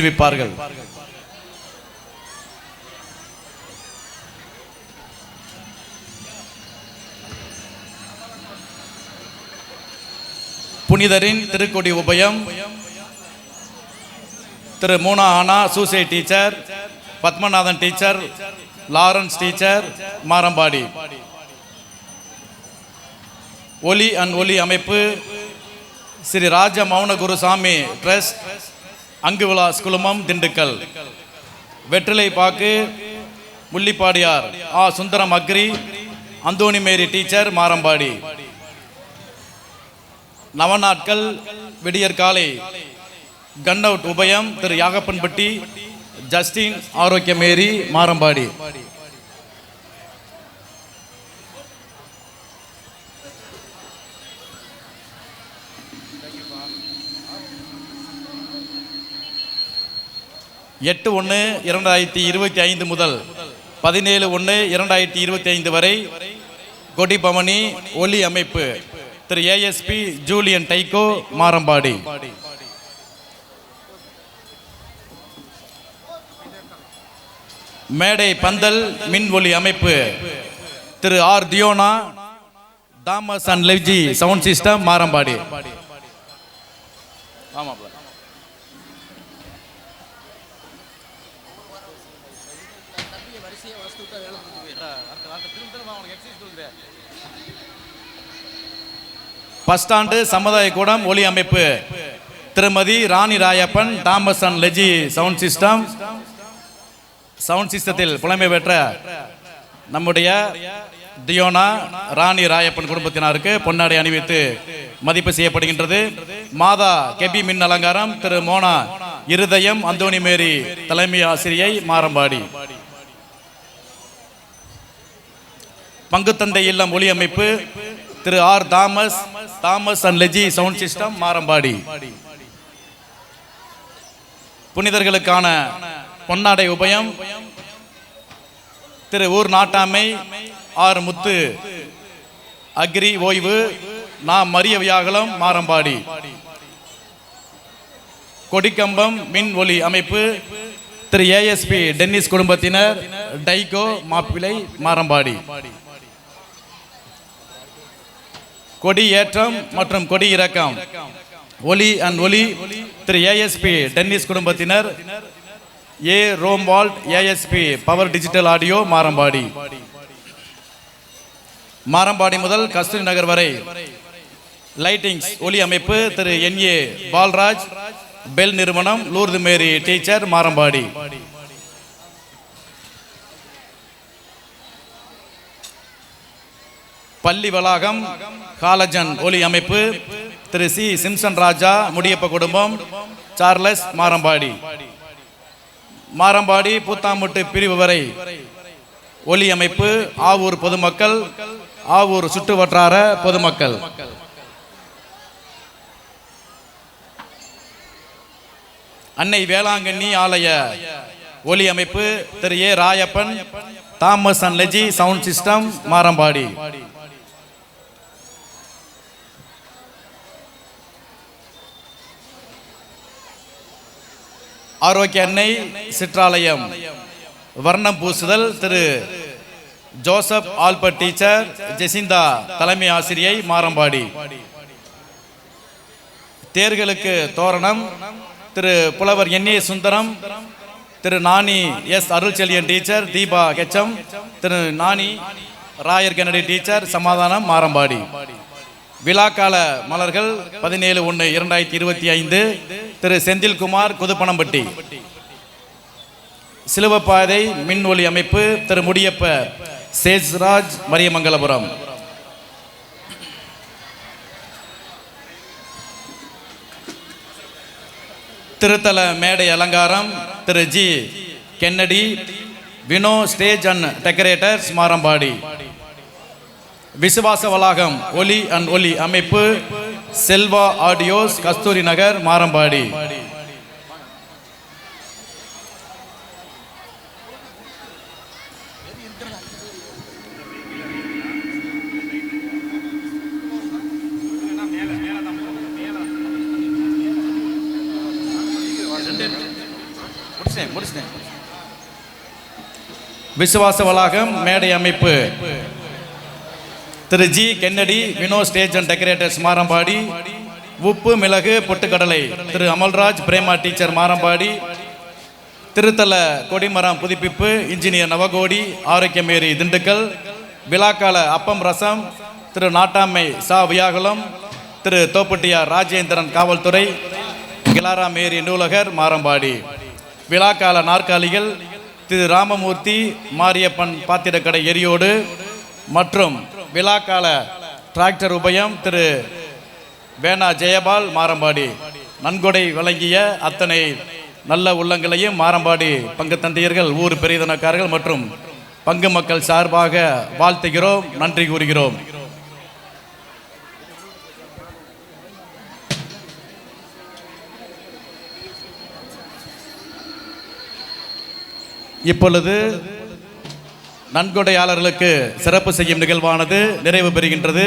கேள்விப்பார்கள். புனிதரின் திருக்கொடி உபயம் திரு மூனா ஆனா Soosai teacher, Padmanabhan teacher, Lawrence teacher, Marambadi. ஒலி அண்ட் ஒலி அமைப்பு ஸ்ரீ ராஜ மௌன குருசாமி ட்ரஸ்ட், அங்குவிலாஸ் குழுமம், திண்டுக்கல். வெற்றிலை பாக்கு முள்ளிப்பாடியார் ஆ சுந்தரம் அக்ரி, அந்தோணி மேரி டீச்சர், மாரம்பாடி. நவநாட்கள் விடியற்காலை கன் அவுட் உபயம் திரு யாகப்பன்பட்டி ஜஸ்டின் ஆரோக்கிய மேரி, மாரம்பாடி. எட்டு 1/2025 முதல் 17/1/2025 வரை கொடி பவனி ஒலி அமைப்பு திரு ஏஎஸ்பி ஜூலியன் டைகோ, மாரம்பாடி. மேடை பந்தல் மின் ஒலி அமைப்பு திரு ஆர் தியோனா, தாமஸ் அண்ட் லெவ்ஜி sound system, Marambadi. Bus stand சமுதாய கூடம் ஒலி அமைப்பு திருமதி ராணி ராயப்பன், தாமஸ் அண்ட் லெஜி சவுண்ட் சிஸ்டம். சவுண்ட் சிஸ்டத்தில் புலமை பெற்ற நம்முடைய தியோனா ராணி ராயப்பன் குடும்பத்தினருக்கு பொன்னாடை அணிவித்து மதிப்பு செய்யப்படுகின்றது. மாதா கெபி மின் அலங்காரம் திரு மோனா இருதயம், அந்தோணி மேரி தலைமை ஆசிரியை, மாரம்பாடி. பங்குத்தந்தை இல்லம் ஒலி அமைப்பு திரு ஆர் தாமஸ் அண்ட் லெஜி சவுண்ட் சிஸ்டம், மாரம்பாடி. புனிதர்களுக்கான பொன்னாடை உபயம் திரு ஊர் நாட்டாமை ஆர் முத்து அக்ரி ஓய்வு, நாம் மரிய வியாகலம், மாரம்பாடி. கொடிக்கம்பம் மின் ஒலி அமைப்பு திரு ஏஎஸ்பி டென்னிஸ் குடும்பத்தினர், டைகோ மாப்பிளை, மாரம்பாடி. கொடி ஏற்றம் மற்றும் கொடி இறக்கம் ஒலி அண்ட் ஒலி திரு ஏஎஸ்பி டென்னிஸ் குடும்பத்தினர், A Romuald ASP power digital audio, Marambadi. Marambadi முதல் கஸ்தூரி நகர் வரை லைட்டிங்ஸ் ஒலி அமைப்பு திரு என்ஏ பால்ராஜ், பெல் நிறுவனம், லூர்து மேரி டீச்சர், மாரம்பாடி. பள்ளி வளாகம் காலஜன் ஒலி அமைப்பு திரு சி சிம்சன் ராஜா, முடியப்ப குடும்பம், சார்லஸ், மாரம்பாடி. மாரம்பாடி பூத்தாம்பட்டு பிரிவு வரை ஒலி அமைப்பு ஆவூர் பொதுமக்கள், ஆவூர் சுற்று வட்டார பொதுமக்கள். அன்னை வேளாங்கண்ணி ஆலய ஒலி அமைப்பு திரு ஏ ராயப்பன், தாமஸ் அண்ட் லெஜி சவுண்ட் சிஸ்டம், மாரம்பாடி. ஆரோக்கிய அன்னை சிற்றாலயம் வர்ணம் பூசுதல் திரு ஜோசப் ஆல்பர்ட் டீச்சர், ஜெசிந்தா தலைமை ஆசிரியை, மாரம்பாடி. தேர்களுக்கு தோரணம் திரு புலவர் என் ஏ சுந்தரம், திரு நானி S Arulchezhiyan teacher, Deepa HM, திரு நானி ராயர் கென்னடி டீச்சர், சமாதானம், மாரம்பாடி. விழாக்கால மலர்கள் 17/1/2025 திரு செந்தில்குமார், குதுப்பனம்பட்டி. சிலுவப்பாதை மின் ஒலி அமைப்பு திரு முடியப்ப சேஜ்ராஜ், மரியமங்கலபுரம். திருத்தல மேடை அலங்காரம் திரு G Kennedy, Vino stage and decorators, Marambadi. விசுவாச வளாகம் ஒலி அண்ட் ஒலி அமைப்பு செல்வா ஆடியோஸ், கஸ்தூரி நகர், மாரம்பாடி. விசுவாச வளாகம் மேடை அமைப்பு திரு G Kennedy Vino stage and decorators Marambadi. உப்பு மிளகு பொட்டுக்கடலை திரு அமல்ராஜ் பிரேமா டீச்சர் மாரம்பாடி. திருத்தல கொடிமரம் புதுப்பிப்பு இன்ஜினியர் நவகோடி ஆரோக்கியமேரி திண்டுக்கல். விழாக்கால அப்பம் ரசம் திரு நாட்டாமை சா வியாகுளம். திரு தோப்பட்டியார் ராஜேந்திரன் காவல்துறை. கிலாரா மேரி நூலகர் மாரம்பாடி. விழாக்கால நாற்காலிகள் திரு ராமமூர்த்தி மாரியப்பன் பாத்திரக்கடை எரியோடு. மற்றும் விழாக்கால டிராக்டர் உபயம் திரு வேணா ஜெயபால் மாரம்பாடி. நன்கொடை வழங்கிய அத்தனை நல்ல உள்ளங்களையும் மாரம்பாடி பங்கு தந்தையர்கள், ஊர் பெரியதனக்காரர்கள் மற்றும் பங்கு மக்கள் சார்பாக வாழ்த்துகிறோம், நன்றி கூறுகிறோம். இப்பொழுது நன்கொடையாளர்களுக்கு சிறப்பு செய்யும் நிகழ்வானது நிறைவு பெறுகின்றது.